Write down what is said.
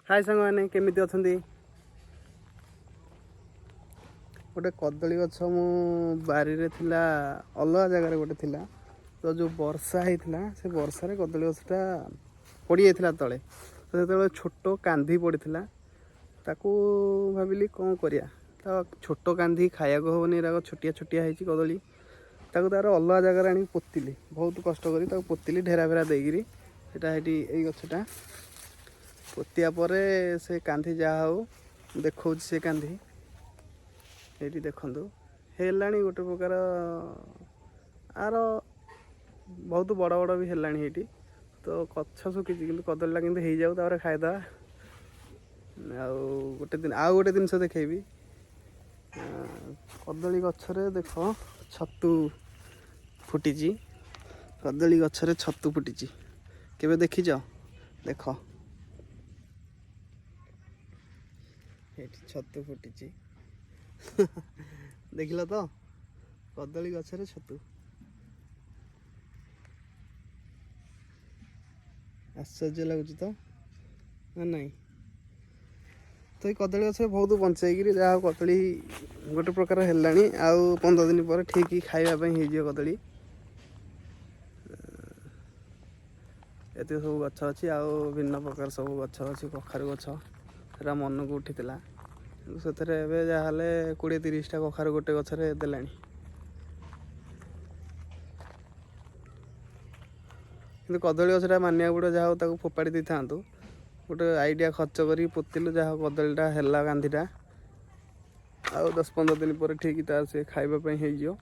हाय सांग मैंने केमिति अछंती गोटे कदली गछ मो बारी रे थिला अलग जगह रे गोटे थिला तो जो वर्षा होता से वर्षा कदली गछटा पड़ जाता तले तो जो छोट कांधी पड़ा ताकू भाविली कौन करिया तो छोट कांधी खाया हेनी छोटिया छोटिया है कदली तार अलग जगह आनी पोतिली बहुत कष्ट कर पोतिली ढेरा फेरा देकरी ये गछटा पोतिया पर से कांधी जहा हो देखा से कांधी ये देखु है गोटे प्रकार आर बहुत बड़ बड़ भी है तो कच्छ सुखी कि कदलीटा कि हो जाऊ खाईदे गोटे दिन आउ गोटे जिनस देखेबी कदली गछरे देख छतु फुटी कदली गछरे छतु फुटी केबे देखिज देख छतु फुटी देखिल तो कदली गछरे छतु आश्चर्य लगुच तो नहीं तो ये कदली गछ बहुत बंचाई जहाँ कदली गोटे प्रकार है आउ 15 दिन पर ठीक खावाई हो कदली ये सब गछ अच्छी आउ भिन्न प्रकार सब गछ अच्छी कखारु गछ से मन को उठी से जहाँ 20-30टा कखारु गोटे गछरे देला कि कदली गछटा मानिया पड़ो जहाँ फोपाड़ी दी था गोटे आइडिया खर्च कर पोतिलु जहाँ कदलीटा है गांधीटा आउ 10-15 दिन पर ठीक से खाइबा हो।